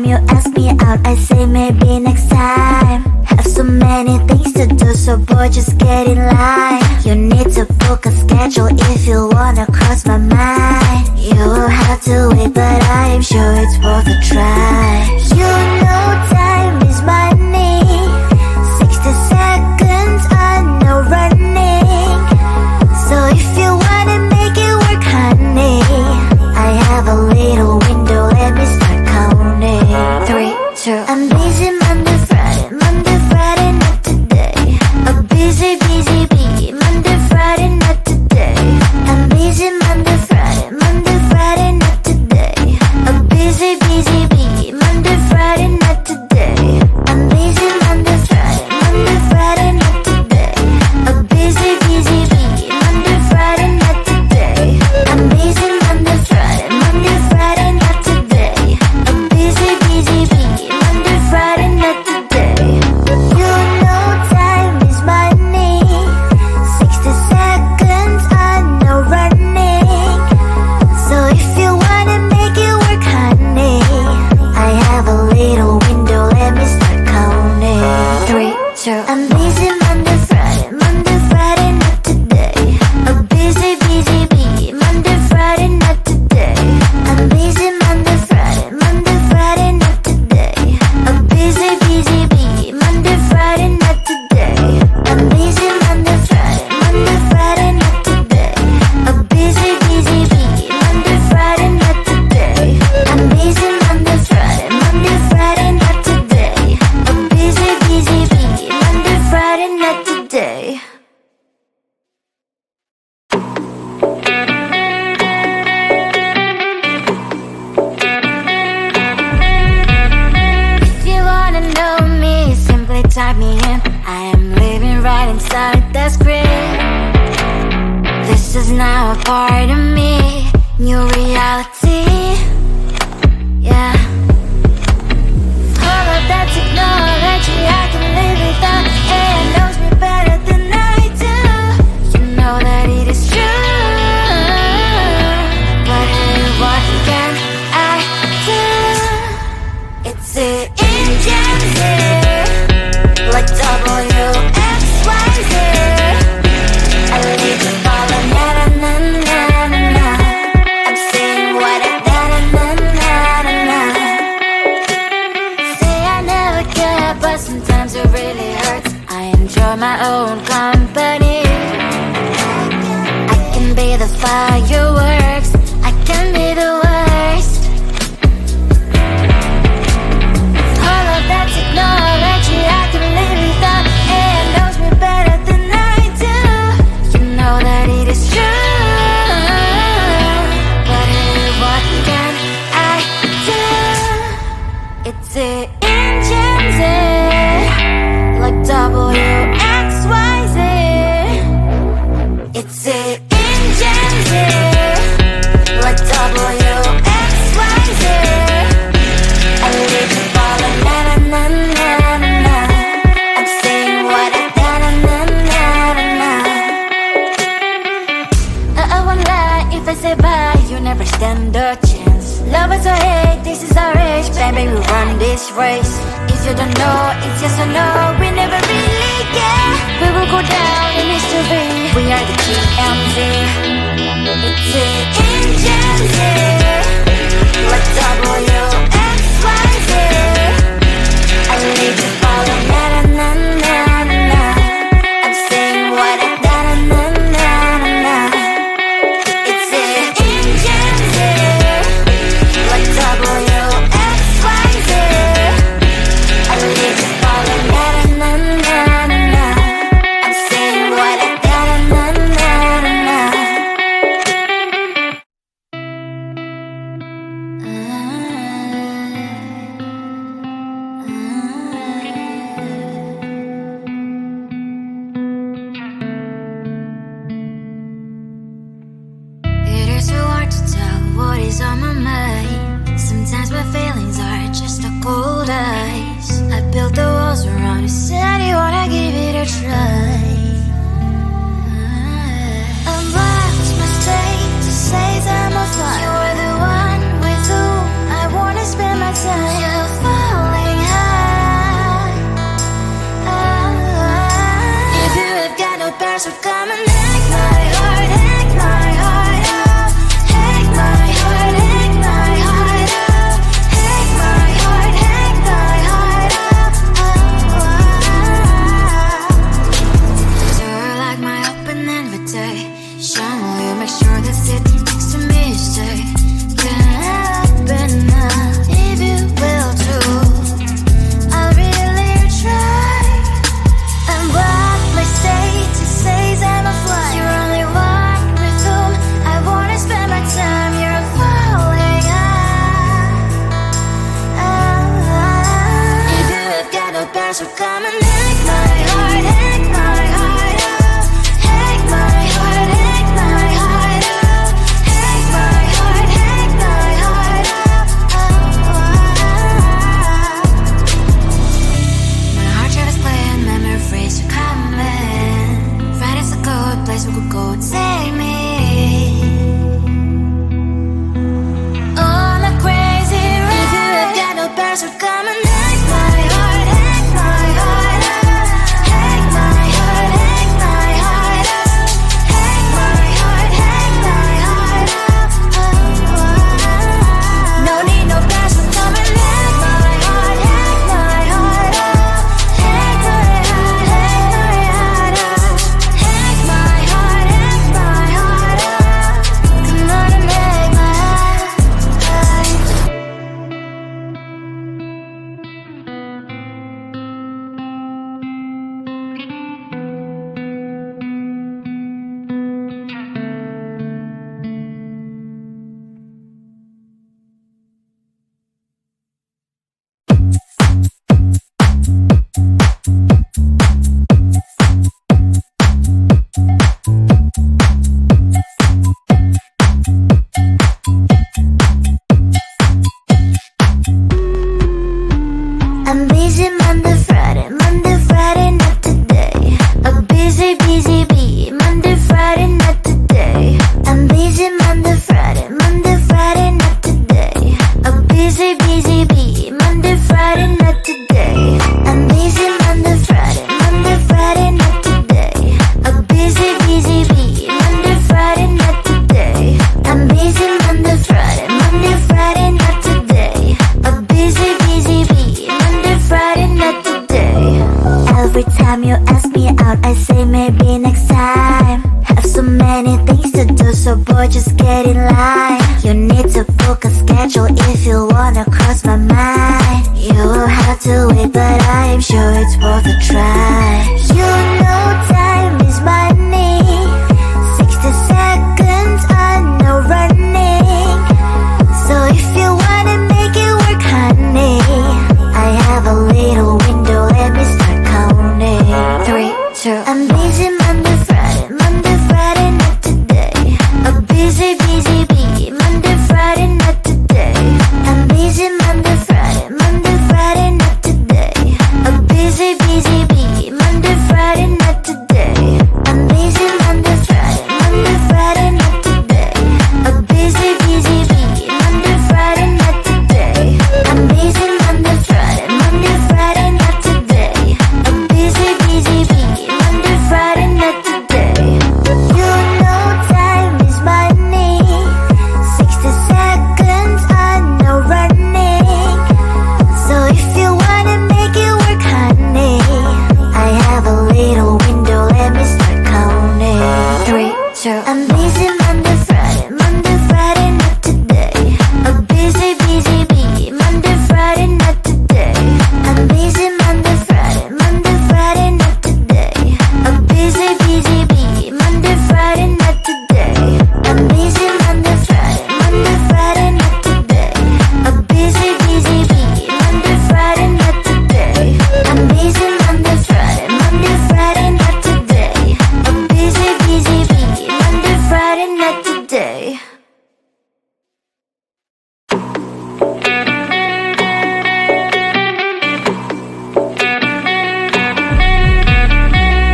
time you ask me out, I say maybe next time. Have so many things to do, so boy, just get in line. You need to book a schedule if you wanna cross my mind. You will have to wait, but I am sure it's worth a try. You know time is money. 60 seconds, I know running. So if you wanna make it work, honey, I have a little window, let me start counting. 3, 2, I'm busy Monday, Friday, Monday, Friday, not today. A busy, busy bee, Monday, Friday, not today. I'm busy Monday, Friday, Monday, Friday, not today. A busy, busy bee, Monday, Friday, not today. I'm busy Monday, Friday, Monday, Friday, not today. A busy, busy bee, Monday, Friday, not today. I'm busy Monday, Friday, Monday, Friday, not today. A busy, busy bee, Monday, Friday, not today. You know time is money. 60 seconds, I know running. So if you wanna make it work, honey, I have a little window, let me start counting. 3, 2, I'm busy Monday, Friday, Monday, Friday, not today. A busy, busy bee, Monday, Friday, not today. I'm busy Monday, Friday, Monday, Friday, not today. A busy, busy bee, Monday, Friday, not today. I'm busy Monday, Friday, Monday, Friday, not today. A busy, busy bee, Monday, Friday, not today. I'm busy Monday, Friday, Monday, Friday, not today. A busy, busy bee, Monday, Friday, not today. If you wanna know me, simply type me in. I am living right inside the screen. This is now a part of me, new reality. Yeah. All of that technology, I can live without. AI knows me better than I do. You know that it is true. But hey, what can I do? It's the engines here, like WXYZ. I leave the follow, na na na na na na. I'm saying what I na na na na na. Say I never care, but sometimes it really hurts. I enjoy my own company. I can be the fireworks, I can be the worst. All of that technology, I can live without. AI knows me better than I do. You know that it is true. But hey, what can I do? It's the engines, like WXYZ. It's the engines, like WXYZ. I live to follow, na na na na na na. I'm saying what I na na na na na na. I won't lie if I say bye, you never stand a chance. Love us or hate, this is our age, baby, we run this race. If you don't know, it's yes or no, we never really care. We will go down in history, we are the TMZ. It's the engines, like WXYZ. I leave you follow, na na na na na na. I'm saying what I na na na na na. It's the engines, like WXYZ. I leave you follow, na na na na na. I'm saying what I na na na na na. boy, just get in line. You need to book a schedule if you wanna cross my mind. You will have to wait, but I am sure it's worth a try. You know time is money. 60 seconds on no running. So if you wanna make it work, honey, I have a little window, let me start counting. 3, 2, I'm busy Monday, Friday, not today. A busy, busy bee, Monday, Friday, not today. I'm busy Monday, Friday, not today. A busy, busy bee, Monday, Friday, not today. I'm busy Monday, Friday, not today. A busy, busy bee, Monday, Friday, not today. I'm busy Monday, Friday, not today. A busy, busy bee, Monday, Friday, not today. You know time is money. 60 seconds on no running. So if you wanna make it work, honey, I have a little window, let me start counting. 3, 2, I'm busy Monday, Friday, not today. A busy, busy bee, Monday, Friday, not today. I'm busy Monday, Friday, not today. A busy, busy bee, Monday, Friday, not today. I'm busy Monday, Friday, not today. A busy, busy bee, Monday, Friday, not today. I'm busy Monday, Friday, not today. A busy, busy bee, Monday, Friday, not today.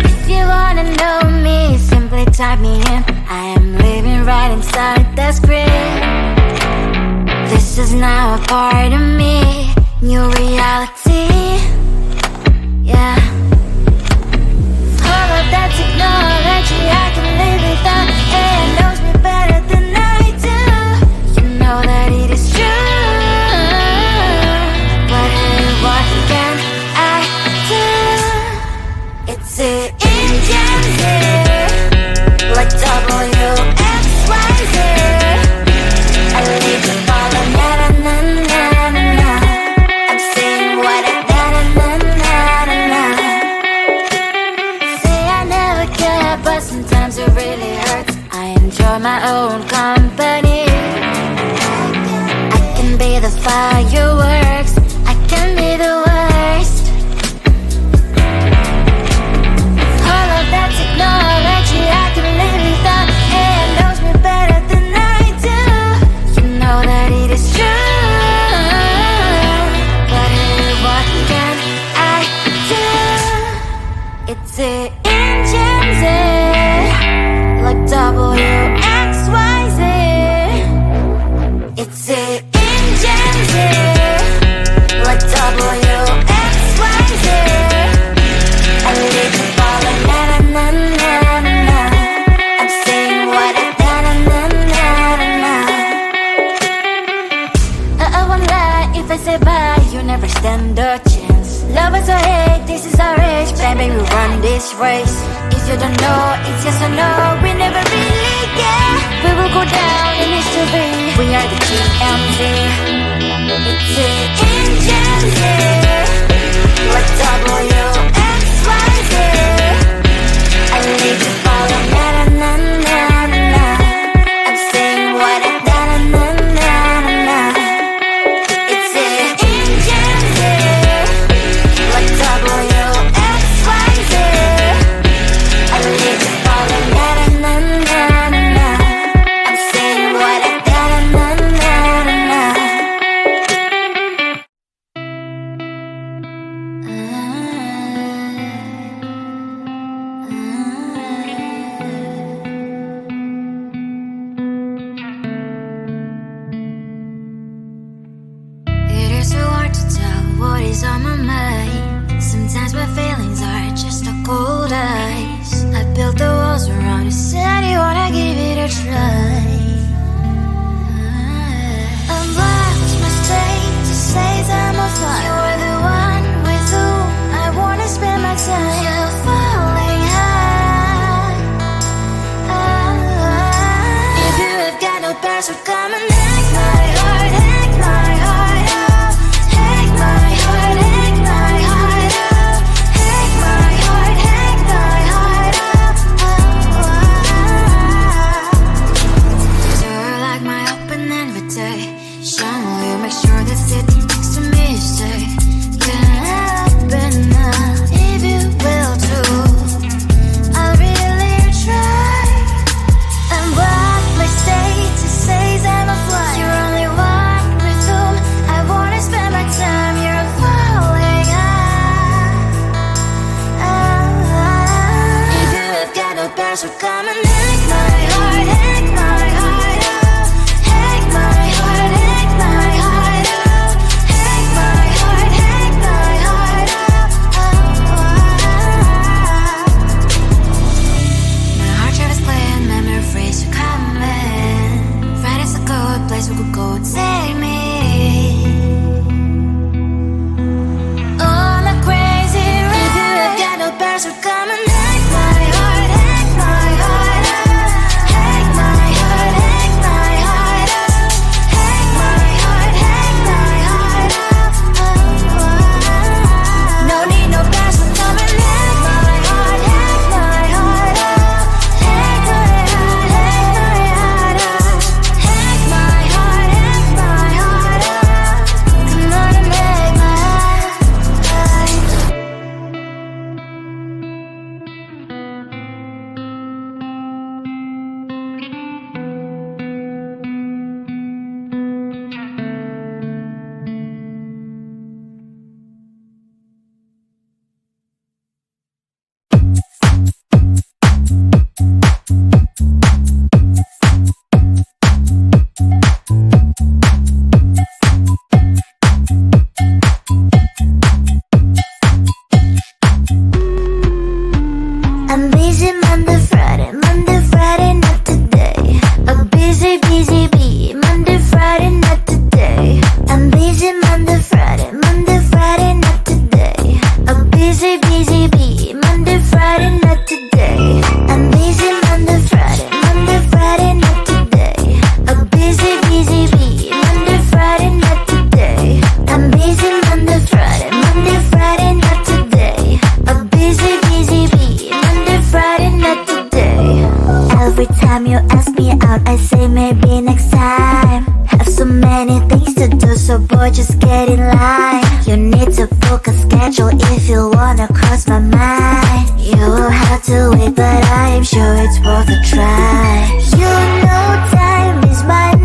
If you wanna know me, simply type me in. I am living right inside the script. This is now a part of me, new reality. Yeah. All of that technology, I can live without. It knows me better than I do. You know that it is true. But hey, what can I do? It's the engines here, like WXYZ. I leave you falling, na na na na na na. I'm saying what I na na na na na na. Say I never care, but sometimes it really hurts. I enjoy my own company. I can be the fireworks, I can be the worst. All of that technology, I can live without. It knows me better than I do. You know that it is true. But hey, what can I do? It's the engines, like WXYZ. It's the engines, like WXYZ. I leave you falling, na na na na na na. I'm saying what I na na na na na na. I won't lie if I say bye, you never stand a chance. Love us or hate, this is our age, baby, we run this race. If you don't know, it's yes or no, we never really get. We will go down in history, we are the GMZ. It's the engines, like WXYZ. I leave you falling, na na na na na na. I'm saying what I na na na na na na. It's the engines, like WXYZ. I leave you falling, na na na na na na. I'm saying what I na na na na na na. It is so hard to tell what is on my mind. Sometimes my feelings are just a cold ice. I built the walls around you, said you wanna give it a try. I'm watch my state to say that I'm a fly. You are the one with whom I wanna spend my time. You're falling high. If you stay. Shyly make sure that sitting next to me stay. Get up and up if you will too. I'll really try. And what my state to say is I'm a fly. You're only one with whom I wanna spend my time. You're falling if you have got no past, so come and hack my heart, hack my heart up. Hack my heart, hack my heart up. Hack my heart, hack my heart up. My heart trap is playing, memory freeze, you coming. Friday's a good place we could go and take me. On a crazy ride. If you have got no past, so come and hack my heart, hack my heart up. Hack my heart, hack my heart up. Hack my heart, hack my heart up. No need no past, so come and hack my heart, hack my heart up. Hack my heart, hack my heart up. Hack my heart, hack my heart up. Come on and make my heart. I'm busy Monday, Friday, not today. A busy, busy bee. Monday, Friday, not today. I'm busy Monday, Friday, not today. A busy, busy bee. Monday, Friday, not today. I'm busy Monday, Friday, not today. A busy, busy bee. Monday, Friday, not today. I'm busy Monday, Friday, not today. A busy, busy bee. Monday, Friday, not today. Every time you ask me out, I say maybe next time. Have so many things to do, so boy, just get in line. You need to book a schedule if you wanna cross my mind. You will have to wait, but I am sure it's worth a try. You know time is my